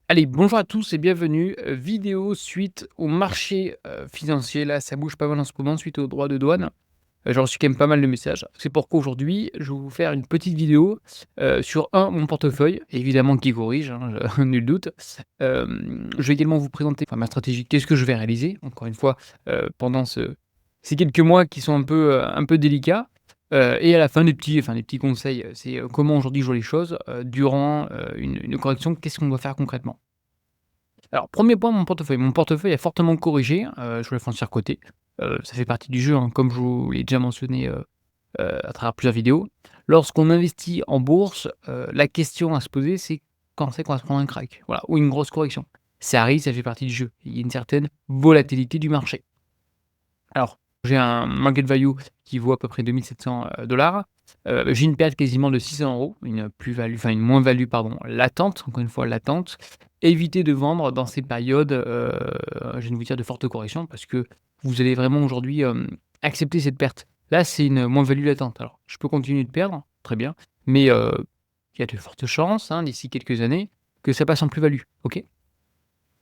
Allez, bonjour à tous et bienvenue. Vidéo suite au marché, financier. Là, ça bouge pas mal en ce moment suite aux droits de douane. J'ai reçu quand même pas mal de messages. C'est pourquoi aujourd'hui, je vais vous faire une petite vidéo, sur mon portefeuille, évidemment qui corrige, hein, je nul doute. Je vais également vous présenter, enfin, ma stratégie, qu'est-ce que je vais réaliser, encore une fois, pendant ces quelques mois qui sont un peu délicats. Et à la fin des petits conseils, c'est, comment aujourd'hui je vois les choses, durant, une correction, qu'est-ce qu'on doit faire concrètement? Alors, premier point, mon portefeuille. Mon portefeuille a fortement corrigé, je voulais faire côté. Ça fait partie du jeu, hein, comme je vous l'ai déjà mentionné, à travers plusieurs vidéos. Lorsqu'on investit en bourse, la question à se poser, c'est quand c'est qu'on va se prendre un crack? Voilà, ou une grosse correction. Ça arrive, ça fait partie du jeu. Il y a une certaine volatilité du marché. Alors, j'ai un market value qui vaut à peu près 2 700 j'ai une perte quasiment de 600 €, une plus-value, enfin une moins-value pardon, latente, encore une fois latente. Évitez de vendre dans ces périodes, je viens de vous dire de forte correction parce que vous allez vraiment aujourd'hui, accepter cette perte. Là, c'est une moins-value latente. Alors, je peux continuer de perdre, très bien, mais il y a de fortes chances, hein, d'ici quelques années, que ça passe en plus-value, OK?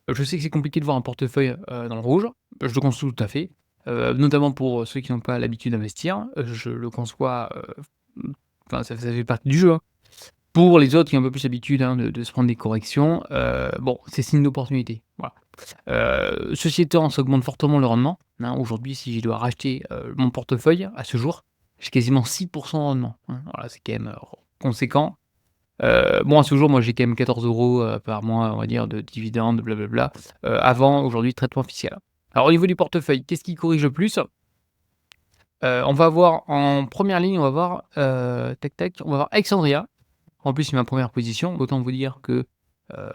Je sais que c'est compliqué de voir un portefeuille, dans le rouge, je le conçois tout à fait, notamment pour ceux qui n'ont pas l'habitude d'investir, je le conçois, enfin ça fait partie du jeu, hein. Pour les autres qui ont un peu plus l'habitude, hein, de se prendre des corrections, bon, c'est signe d'opportunité, voilà. Ceci étant, ça augmente fortement le rendement, hein. Aujourd'hui, si je dois racheter, mon portefeuille à ce jour, j'ai quasiment 6 de rendement, hein. Voilà, c'est quand même, conséquent. Bon, à ce jour, moi, j'ai quand même 14 € par mois, on va dire, de dividendes, blablabla, avant aujourd'hui traitement officiel. Alors au niveau du portefeuille, qu'est-ce qui corrige le plus? On va avoir en première ligne, on va voir, tac tac, on va voir Alexandria. En plus, c'est ma première position, autant vous dire que, heu,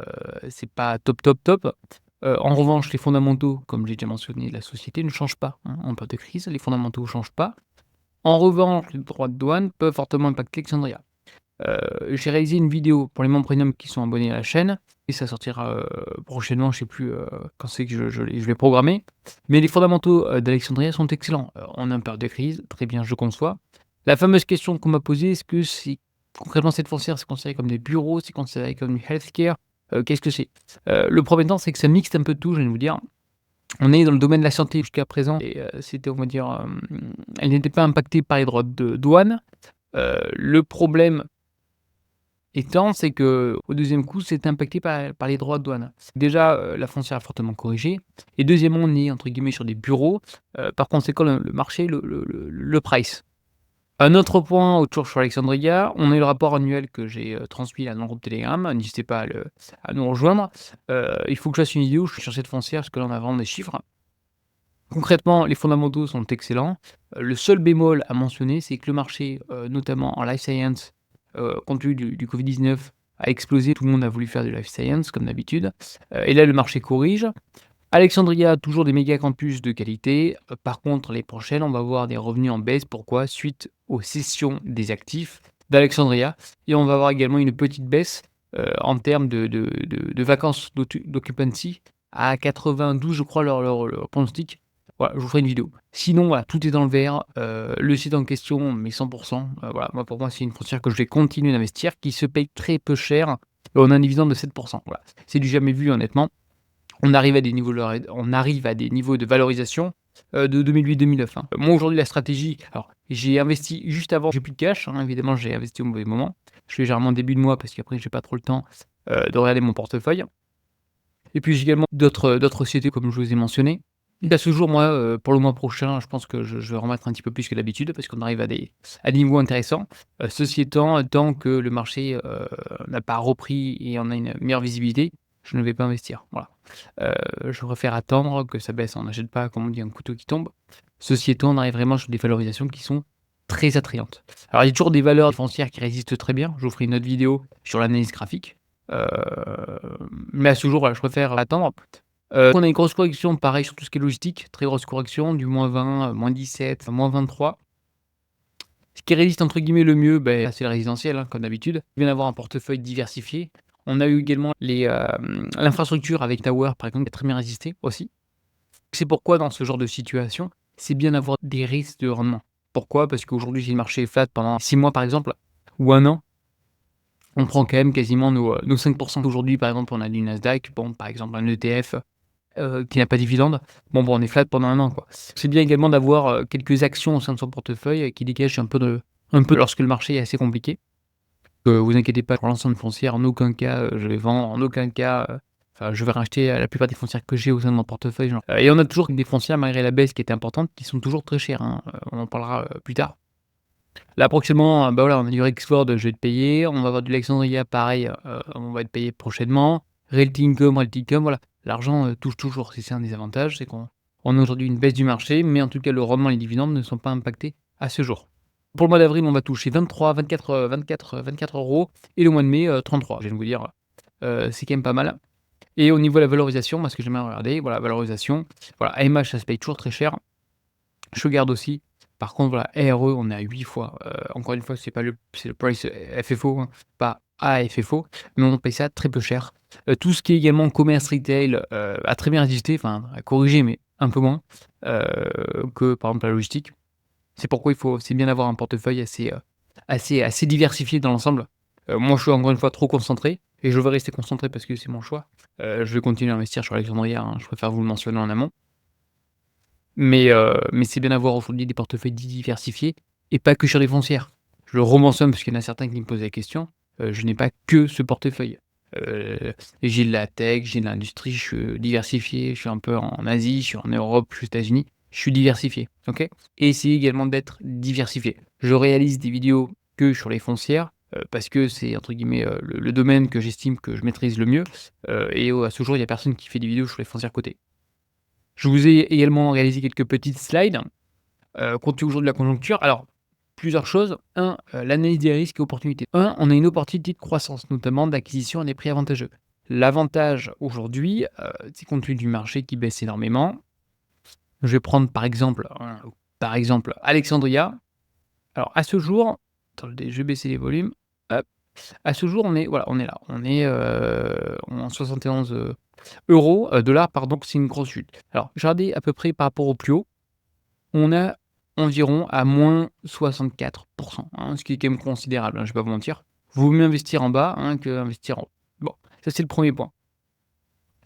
c'est pas top, top, top. En revanche, les fondamentaux, comme j'ai déjà mentionné, de la société ne changent pas, hein, en période de crise, les fondamentaux ne changent pas. En revanche, les droits de douane peuvent fortement impacter Alexandria. J'ai réalisé une vidéo pour les membres premium qui sont abonnés à la chaîne et ça sortira, prochainement, je sais plus, quand c'est que je l'ai programmé. Mais les fondamentaux, d'Alexandria sont excellents. On est en période de crise, très bien, je conçois. La fameuse question qu'on m'a posée, est-ce que c'est concrètement cette foncière, c'est considéré comme des bureaux, c'est considéré comme du healthcare? Qu'est-ce que c'est? Le premier temps, c'est que ça mixte un peu de tout, je viens de vous dire. On est dans le domaine de la santé jusqu'à présent et c'était, on va dire, elle n'était pas impactée par les droits de douane. Le problème étant, c'est qu'au deuxième coup, c'est impacté par les droits de douane. Déjà, la foncière a fortement corrigé et deuxièmement, on est entre guillemets «sur des bureaux», par conséquent le marché, le price. Un autre point, toujours sur Alexandria, on a eu le rapport annuel que j'ai, transmis là dans le groupe Telegram, n'hésitez pas à nous rejoindre. Il faut que je fasse une vidéo, je suis sur cette foncière parce que là, on a vraiment des chiffres. Concrètement, les fondamentaux sont excellents. Le seul bémol à mentionner, c'est que le marché, notamment en life science, compte tenu du Covid-19, a explosé. Tout le monde a voulu faire du life science comme d'habitude, et là, le marché corrige. Alexandria, toujours des méga campus de qualité. Par contre, les prochaines, on va voir des revenus en baisse. Pourquoi? Suite aux cessions des actifs d'Alexandria et on va avoir également une petite baisse, en termes de vacances d'occupancy à 92, je crois, leur pronostic. Voilà, je vous ferai une vidéo. Sinon, voilà, tout est dans le vert, le site en question, mais 100 voilà, moi, pour moi, c'est une foncière que je vais continuer d'investir, qui se paye très peu cher et on a un dividende de 7. Voilà. C'est du jamais vu, honnêtement. On arrive à des niveaux de valorisation, de 2008-2009, hein. Moi, aujourd'hui, la stratégie, alors j'ai investi juste avant, j'ai plus de cash, hein, évidemment, j'ai investi au mauvais moment. Je fais généralement début de mois parce qu'après j'ai pas trop le temps, de regarder mon portefeuille et puis j'ai également d'autres sociétés comme je vous ai mentionné. À ce jour, moi, pour le mois prochain, je pense que je vais remettre un petit peu plus que d'habitude parce qu'on arrive à des niveaux intéressants. Ceci étant, tant que le marché, n'a pas repris et on a une meilleure visibilité, je ne vais pas investir, voilà. Je préfère attendre que ça baisse. On n'achète pas, comme on dit, un couteau qui tombe. Ceci étant, on arrive vraiment sur des valorisations qui sont très attrayantes. Alors, il y a toujours des valeurs foncières qui résistent très bien. Je vous ferai une autre vidéo sur l'analyse graphique. Heu, mais à ce jour, voilà, je préfère attendre. On a une grosse correction, pareil sur tout ce qui est logistique, très grosse correction, du -20, -17, -23. Ce qui résiste entre guillemets «le mieux», beh, c'est le résidentiel, hein, comme d'habitude. Il vient d'avoir un portefeuille diversifié. On a eu également l'infrastructure avec Tower, par exemple, qui a très bien résisté aussi. C'est pourquoi dans ce genre de situation, c'est bien d'avoir des risques de rendement. Pourquoi? Parce qu'aujourd'hui, si le marché est flat pendant 6 mois, par exemple, ou 1 an, on prend quand même quasiment nos 5 aujourd'hui, par exemple, on a du Nasdaq, bon, par exemple, un ETF, qui n'a pas de dividende, bon, on est flat pendant 1 an, quoi. C'est bien également d'avoir, quelques actions au sein de son portefeuille, qui dégagent un peu lorsque le marché est assez compliqué. Vous inquiétez pas pour l'ensemble foncière, en aucun cas, je vais vendre, en aucun cas, enfin, je vais racheter, la plupart des foncières que j'ai au sein de mon portefeuille, genre et on a toujours des foncières malgré la baisse qui était importante, qui sont toujours très chères, hein, on en parlera, plus tard. Là, prochainement, bah, voilà, on a du Rexford, je vais être payé, on va avoir du Alexandria pareil, on va être payé prochainement. Realty Income, voilà. L'argent, touche toujours. C'est un des avantages, c'est qu'on a aujourd'hui une baisse du marché, mais en tout cas, le rendement et les dividendes ne sont pas impactés à ce jour. Pour le mois d'avril, on va toucher 24 € et le mois de mai, 33. Je viens de vous dire, c'est quand même pas mal et au niveau de la valorisation, moi, ce que j'aimerais regarder, voilà, valorisation, voilà, AMH, ça se paye toujours très cher. Je garde aussi. Par contre, voilà, RE, on est à 8 fois. Encore une fois, c'est le price FFO, hein, pas AFFO, mais on paye ça très peu cher. Tout ce qui est également commerce retail, a très bien résisté, enfin, a corrigé, mais un peu moins, heu, que par exemple la logistique. C'est pourquoi c'est bien d'avoir un portefeuille assez diversifié dans l'ensemble. Moi, je suis encore une fois trop concentré et je veux rester concentré parce que c'est mon choix. Je vais continuer à investir sur Alexandria, hein, je préfère vous le mentionner en amont. Mais c'est bien d'avoir aujourd'hui des portefeuilles diversifiés et pas que sur des foncières. Je le rementionne parce qu'il y en a certains qui me posent la question, je n'ai pas que ce portefeuille. Heu, j'ai de la tech, j'ai de l'industrie, je suis diversifié, je suis un peu en Asie, je suis en Europe, je suis aux États-Unis, je suis diversifié, OK? Et essayer également d'être diversifié. Je réalise des vidéos que sur les foncières, parce que c'est entre guillemets, le domaine que j'estime que je maîtrise le mieux, et à ce jour, il y a personne qui fait des vidéos sur les foncières cotées. Je vous ai également réalisé quelques petites slides, compte tenu aujourd'hui de la conjoncture. Alors, plusieurs choses. 1, l'analyse des risques et opportunités. On a une opportunité de croissance, notamment d'acquisition à des prix avantageux. L'avantage aujourd'hui, c'est compte tenu du marché qui baisse énormément. Je vais prendre par exemple, Alexandria. Alors à ce jour, attendez, je vais baisser les volumes. Hop. À ce jour, on est là. On est, en 71, dollars, pardon, c'est une grosse chute. Alors, j'ai regardé à peu près par rapport au plus haut, on a environ à -64 hein, ce qui est quand même considérable, hein, je vais pas vous mentir. Vaut mieux investir en bas, hein, qu'investir en haut. Bon, ça c'est le premier point.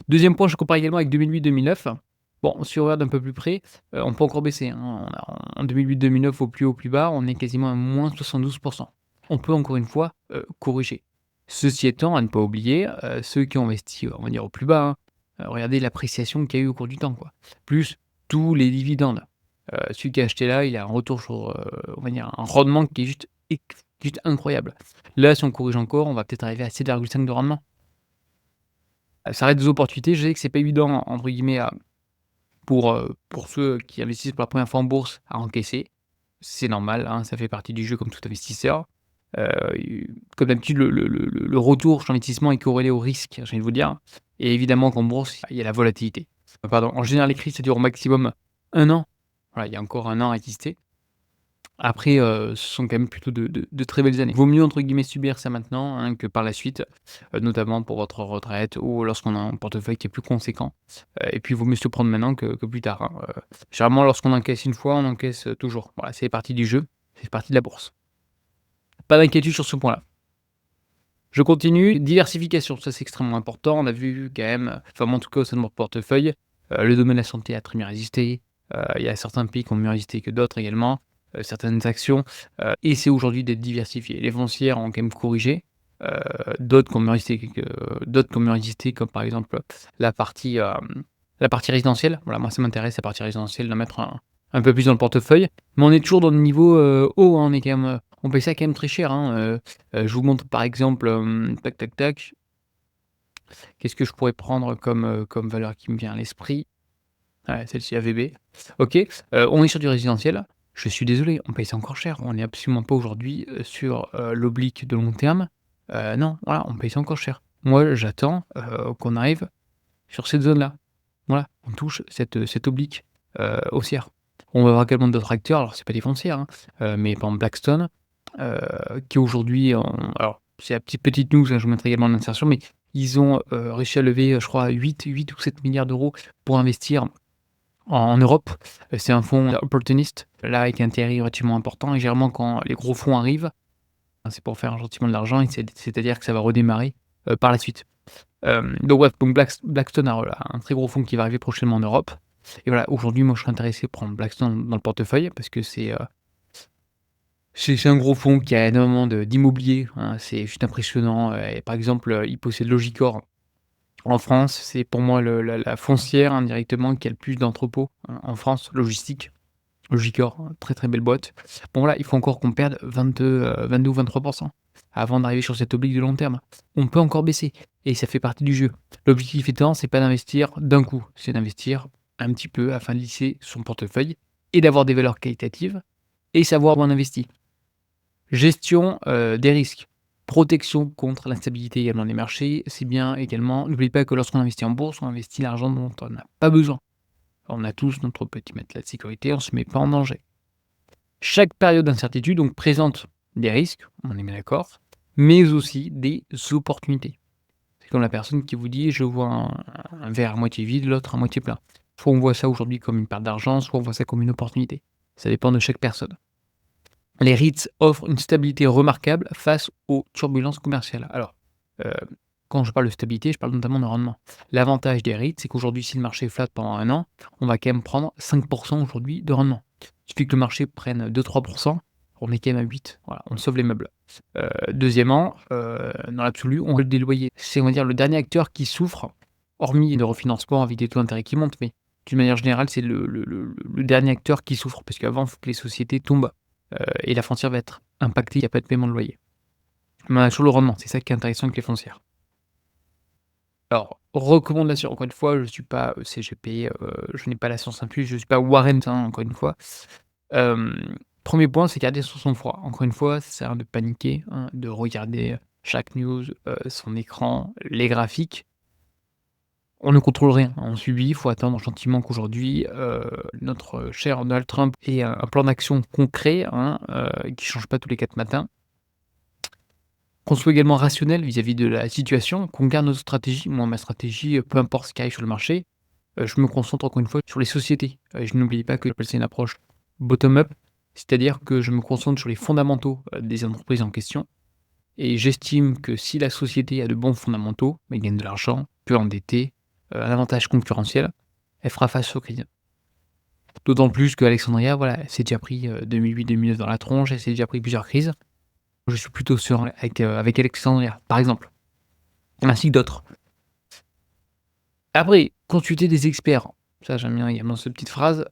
Deuxième point, je compare également avec 2008-2009. Bon, si on regarde d'un peu plus près, on peut encore baisser, hein. On a en 2008-2009 au plus haut, au plus bas, on est quasiment à -72. On peut encore une fois, corriger. Ceci étant, à ne pas oublier, ceux qui ont investi, on va dire au plus bas, hein, regardez l'appréciation qu'il y a eu au cours du temps, quoi. Plus tous les dividendes. Celui qui a acheté là, il a un retour sur, on va dire un rendement qui est juste incroyable. Là, si on corrige encore, on va peut-être arriver à 7,5 de rendement. Ça reste des opportunités. Je sais que c'est pas évident entre guillemets à pour ceux qui investissent pour la première fois en bourse à encaisser. C'est normal, hein, ça fait partie du jeu comme tout investisseur. Comme d'habitude, le retour sur l'investissement est corrélé au risque, j'ai envie de vous dire et évidemment qu'en bourse, il y a la volatilité. Pardon, en général, les crises, ça dure au maximum 1 an. Voilà, il y a encore 1 an à exister. Après, ce sont quand même plutôt de très belles années. Vaut mieux entre guillemets «subir» ça maintenant, hein, que par la suite, notamment pour votre retraite ou lorsqu'on a un portefeuille qui est plus conséquent, et puis il vaut mieux se le prendre maintenant que plus tard, hein, généralement lorsqu'on encaisse une fois, on encaisse, toujours. Voilà, c'est partie du jeu, c'est partie de la bourse. Pas d'inquiétude sur ce point-là. Je continue, diversification, ça c'est extrêmement important. On a vu quand même, enfin moi en tout cas au sein de mon portefeuille, le domaine de la santé a très bien résisté, il y a certains pays qui ont mieux résisté que d'autres également, certaines actions, et c'est aujourd'hui d'être diversifié. Les foncières ont quand même corrigé, d'autres qui ont mieux résisté d'autres qui ont mieux résisté comme par exemple la partie résidentielle. Voilà, moi ça m'intéresse la partie résidentielle, d'en mettre un peu plus dans le portefeuille, mais on est toujours dans le niveau, haut, hein, on est quand même, on paye ça quand même très cher, hein, je vous montre par exemple, tac, tac, tac. Qu'est-ce que je pourrais prendre comme valeur qui me vient à l'esprit? Ouais, celle-ci AVB. OK, on est sur du résidentiel. Je suis désolé, on paye ça encore cher. On est absolument pas aujourd'hui, sur, l'oblique de long terme. Non, voilà, on paye ça encore cher. Moi, j'attends, qu'on arrive sur cette zone-là. Voilà, on touche cette oblique, haussière. On va avoir également d'autres acteurs, alors c'est pas des foncières, hein, mais par exemple Blackstone, qui aujourd'hui alors c'est la petite news, hein, je vous mettrai également l'insertion, mais ils ont, réussi à lever, je crois 8 ou 7 milliards d'euros pour investir en Europe. C'est un fonds opportuniste, là avec un TRI relativement important et généralement quand les gros fonds arrivent, C'est pour faire gentiment de l'argent et c'est-à-dire que ça va redémarrer, par la suite. Donc ouais, donc Blackstone a voilà, un très gros fonds qui va arriver prochainement en Europe et voilà, aujourd'hui, moi, je serais intéressé pour prendre Blackstone dans le portefeuille parce que c'est un gros fonds qui a énormément d'immobilier, hein, c'est juste impressionnant, et par exemple, il possède Logicor en France. C'est pour moi la foncière indirectement qui a le plus d'entrepôts, en France, logistique. Logicor, très, très belle boîte. Bon voilà, il faut encore qu'on perde 22 ou 23 avant d'arriver sur cette oblique de long terme. On peut encore baisser et ça fait partie du jeu. L'objectif étant, c'est pas d'investir d'un coup, c'est d'investir un petit peu afin de lisser son portefeuille et d'avoir des valeurs qualitatives et savoir où on investit. Gestion, des risques, protection contre l'instabilité également des marchés, c'est bien également n'oubliez pas que lorsqu'on investit en bourse, on investit l'argent dont on n'a pas besoin. On a tous notre petit matelas de sécurité, on ne se met pas en danger. Chaque période d'incertitude donc présente des risques, on est bien d'accord, mais aussi des opportunités. C'est comme la personne qui vous dit: «Je vois un verre à moitié vide, l'autre à moitié plein». Soit on voit ça aujourd'hui comme une perte d'argent, soit on voit ça comme une opportunité. Ça dépend de chaque personne. Les REITs offrent une stabilité remarquable face aux turbulences commerciales. Alors, heu, quand je parle de stabilité, je parle notamment de rendement. L'avantage des REITs, c'est qu'aujourd'hui, si le marché est flat pendant 1 an, on va quand même prendre 5 aujourd'hui de rendement. Il suffit que le marché prenne 2-3 on est quand même à 8. Voilà, on sauve les meubles. Deuxièmement, dans l'absolu, on réduit des loyers. C'est, on va dire, le dernier acteur qui souffre, hormis le refinancement avec des taux d'intérêt qui montent, mais d'une manière générale, c'est le dernier acteur qui souffre parce qu'avant, il faut que les sociétés tombent. Et la foncière va être impactée, il y a pas de paiement de loyer. Mais on a toujours le rendement, c'est ça qui est intéressant avec les foncières. Alors, recommandation, encore une fois, je ne suis pas, CGP, je n'ai pas la science infuse, je ne suis pas Warren, hein, encore une fois. Hem, 1 point, c'est garder son sang-froid. Encore une fois, ça sert à rien de paniquer, hein, de regarder chaque news, son écran, les graphiques. On ne contrôle rien, hein, on subit, il faut attendre gentiment qu'aujourd'hui, notre cher Donald Trump ait un plan d'action concret, hein, qui ne change pas tous les 4 matins. Qu'on soit également rationnel vis-à-vis de la situation, qu'on garde notre stratégie. Moi, ma stratégie, peu importe ce qui arrive sur le marché, je me concentre encore une fois sur les sociétés. Je n'oublie pas que j'appelle ça une approche bottom up, c'est-à-dire que je me concentre sur les fondamentaux, des entreprises en question et j'estime que si la société a de bons fondamentaux, bah, elle gagne de l'argent, peu endettée, un avantage concurrentiel, elle fera face aux crises. D'autant plus qu'Alexandria, voilà, elle s'est déjà pris, 2008-2009 dans la tronche, elle s'est déjà pris plusieurs crises. Je suis plutôt serein avec Alexandria, par exemple, ainsi que d'autres. Après, consulter des experts, ça j'aime bien également cette petite phrase,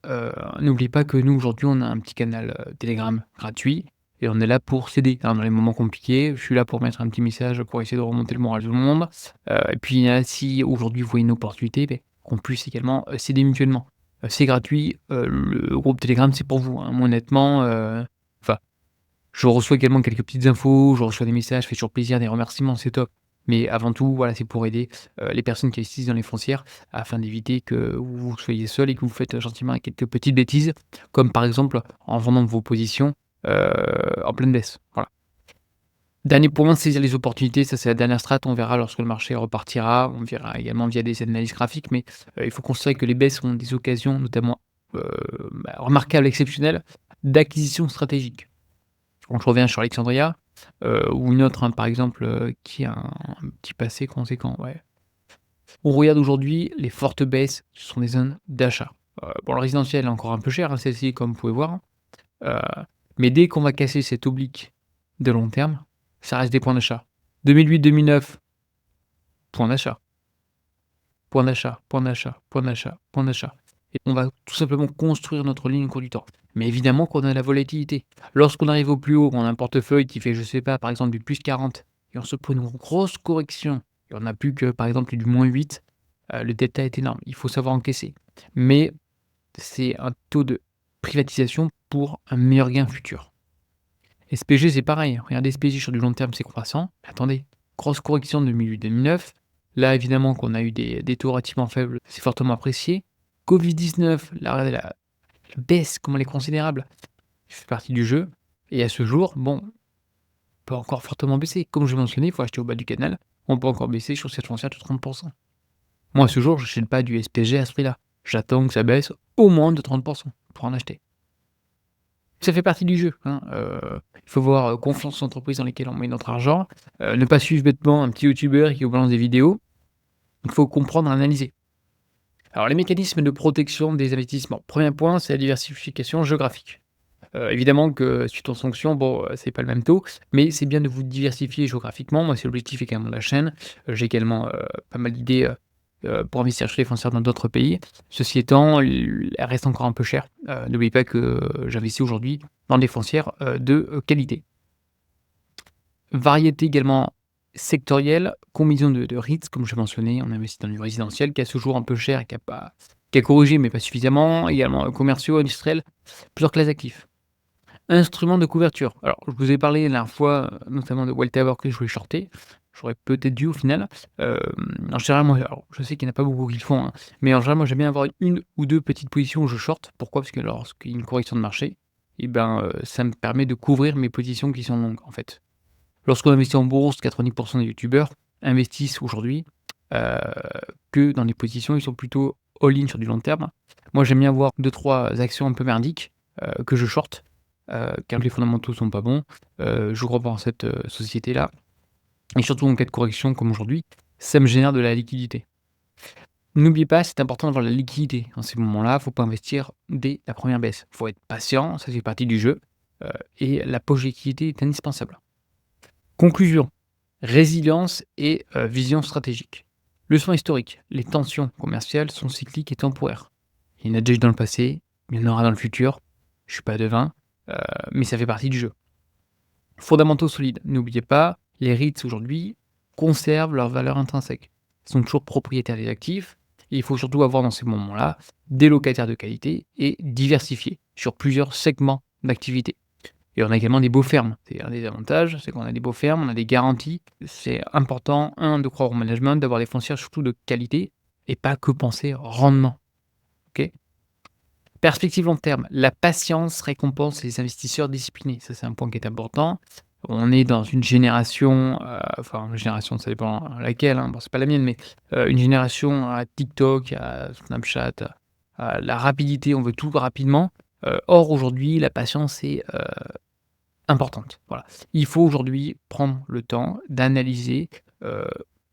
n'oublie pas que nous aujourd'hui on a un petit canal, Telegram gratuit et on est là pour s'aider, hein, dans les moments compliqués. Je suis là pour mettre un petit message pour essayer de remonter le moral de tout le monde, et puis, si aujourd'hui vous voyez une opportunité, beh, qu'on puisse également, s'aider mutuellement. C'est gratuit, le groupe Telegram c'est pour vous, hein. Moi honnêtement, enfin je reçois également quelques petites infos, je reçois des messages, ça fait toujours plaisir, des remerciements, c'est top. Mais avant tout, voilà, c'est pour aider, les personnes qui investissent dans les foncières afin d'éviter que vous soyez seuls et que vous faites gentiment quelques petites bêtises, comme par exemple en vendant vos positions, en pleine baisse. Voilà. Dernier point, saisir les opportunités, ça c'est la dernière strate, on verra lorsque le marché repartira, on verra également via des analyses graphiques, mais il faut considérer que les baisses sont des occasions notamment, remarquables, exceptionnelles, d'acquisition stratégique. Quand je reviens sur Alexandria, ou une autre, hein, par exemple, qui a un petit passé conséquent, ouais. On regarde aujourd'hui les fortes baisses, ce sont des zones d'achat. Bon, le résidentiel est encore un peu cher, hein, celle-ci, comme vous pouvez voir, heu, mais dès qu'on va casser cette oblique de long terme, ça reste des points d'achat. 2008-2009, point d'achat, point d'achat, point d'achat, point d'achat, point d'achat et on va tout simplement construire notre ligne au cours du temps. Mais évidemment qu'on a la volatilité. Lorsqu'on arrive au plus haut, on a un portefeuille qui fait, je sais pas, par exemple du +40 et on se prend une grosse correction et on n'a plus que, par exemple, du -8, le delta est énorme. Il faut savoir encaisser. Mais c'est un taux de privatisation pour un meilleur gain futur. SPG, c'est pareil. Regardez SPG sur du long terme, c'est croissant. Mais attendez, grosse correction de 2008-2009. Là, évidemment, qu'on a eu des taux relativement faibles, c'est fortement apprécié. Covid-19, là, la baisse, comment elle est considérable, il fait partie du jeu. Et à ce jour, bon, on peut encore fortement baisser. Comme je l'ai mentionné, il faut acheter au bas du canal. On peut encore baisser sur cette foncière de 30. Moi, à ce jour, je n'achète pas du SPG à ce prix-là. J'attends que ça baisse au moins de 30 pour en acheter. Ça fait partie du jeu, hein, il faut avoir, confiance en l'entreprise dans lesquelles on met notre argent, ne pas suivre bêtement un petit youtubeur qui vous balance des vidéos. Il faut comprendre et analyser. Alors les mécanismes de protection des investissements. Premier point, c'est la diversification géographique. Évidemment que suite aux sanctions, bon, c'est pas le même taux, mais c'est bien de vous diversifier géographiquement. Moi, c'est l'objectif également de la chaîne. J'ai également, pas mal d'idées, pour investir chez les foncières dans d'autres pays. Ceci étant, elles restent encore un peu chères. N'oubliez pas que j'investis aujourd'hui dans des foncières, de, qualité. Variété également sectorielle, combinaison de REITs, comme je mentionnais, on investit dans du résidentiel qui est à ce jour un peu cher et qui a corrigé, mais pas suffisamment. Également, commerciaux, industriels, plusieurs classes d'actifs. Instruments de couverture. Alors, je vous ai parlé la dernière fois, notamment de Welltower que je voulais shorter. J'aurais peut-être dû au final. En général, moi, alors, je sais qu'il n'y en a pas beaucoup qui le font, hein, mais en général, moi, j'aime bien avoir une ou 2 petites positions où je short. Pourquoi? Parce que lorsqu'il y a une correction de marché, et ben, ça me permet de couvrir mes positions qui sont longues, en fait. Lorsqu'on investit en bourse, 90 des youtubeurs investissent aujourd'hui, heu, que dans des positions, ils sont plutôt all-in sur du long terme. Moi, j'aime bien avoir 2-3 actions un peu merdiques, que je short, car les fondamentaux sont pas bons. Je crois pas en cette, société-là et surtout en cas de correction comme aujourd'hui, ça me génère de la liquidité. N'oubliez pas, c'est important d'avoir la liquidité. En ces moments-là, faut pas investir dès la première baisse. Faut être patient, ça fait partie du jeu, et la poche liquidité est indispensable. Conclusion, résilience et vision stratégique. Leçon historique, les tensions commerciales sont cycliques et temporaires. Il y en a déjà eu dans le passé, il y en aura dans le futur. Je suis pas devin, heu, mais ça fait partie du jeu. Fondamentaux solides, n'oubliez pas, les REITs aujourd'hui conservent leur valeur intrinsèque. Ils sont toujours propriétaires des actifs et il faut surtout avoir dans ces moments-là des locataires de qualité et diversifiés sur plusieurs segments d'activité. Et on a également des beaux fermes. C'est un des avantages, c'est qu'on a des beaux fermes, on a des garanties. C'est important, de croire au management, d'avoir des foncières surtout de qualité et pas que penser rendement, OK? Perspective long terme, la patience récompense les investisseurs disciplinés. Ça, c'est un point qui est important. On est dans une génération, enfin une génération, ça dépend laquelle, hein, bon c'est pas la mienne, mais, une génération à TikTok, à Snapchat, à la rapidité, on veut tout rapidement. Or aujourd'hui, la patience est, importante, voilà. Il faut aujourd'hui prendre le temps d'analyser, heu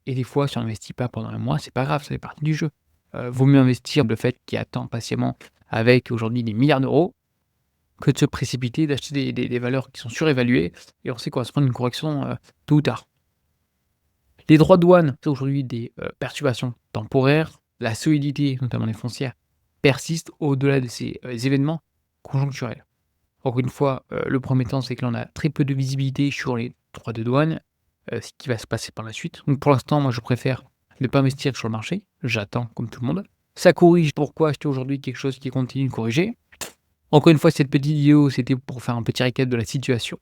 et des fois, si on n'investit pas pendant un mois, c'est pas grave, ça fait partie du jeu. Vaut mieux investir le fait qui attend patiemment avec aujourd'hui des milliards d'euros, que de se précipiter, d'acheter des valeurs qui sont surévaluées et on sait qu'on va se prendre une correction, tôt ou tard. Les droits de douane, c'est aujourd'hui des, perturbations temporaires. La solidité, notamment les foncières, persiste au-delà de ces, événements conjoncturels. Encore une fois, le premier temps, c'est que là, on a très peu de visibilité sur les droits de douane, ce qui va se passer par la suite. Donc pour l'instant, moi, je préfère ne pas investir sur le marché. J'attends comme tout le monde. Ça corrige, pourquoi acheter aujourd'hui quelque chose qui continue de corriger? Encore une fois, cette petite vidéo, c'était pour faire un petit récap de la situation.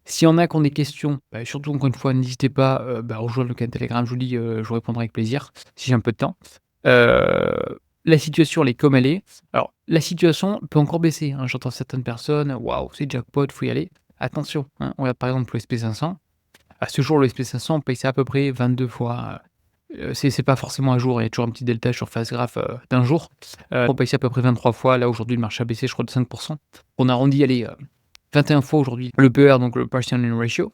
S'il y en a qui ont des questions, bah, surtout encore une fois, n'hésitez pas, à rejoindre le canal Telegram. Je vous dis, je vous répondrai avec plaisir, si j'ai un peu de temps. La situation, elle est comme elle est. Alors, la situation peut encore baisser, hein. J'entends certaines personnes: «Waouh, c'est jackpot, faut y aller». Attention, hein, on regarde par exemple le SP500. À ce jour, le SP500, on paye ça à peu près 22 fois, c'est pas forcément à jour, il y a toujours un petit delta sur Fast Graph, d'un jour. On paye ça à peu près 23 fois. Là, aujourd'hui, le marché a baissé, je crois, de 5. On arrondit, allez, 21 fois aujourd'hui le PER, donc le Price Earnings Ratio.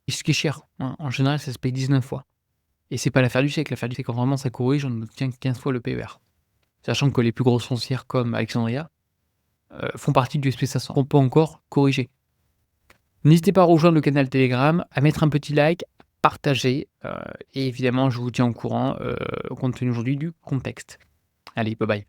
Et ce qui est cher, hein, en général, ça se paye 19 fois. Et c'est pas l'affaire du siècle. L'affaire du siècle, quand vraiment ça corrige, on obtient 15 fois le PER. Sachant que les plus grosses foncières comme Alexandria, font partie du SP500, qu'on peut encore corriger. N'hésitez pas à rejoindre le canal Telegram, à mettre un petit like, partager, et évidemment, je vous tiens au courant, compte tenu aujourd'hui du contexte. Allez, bye bye.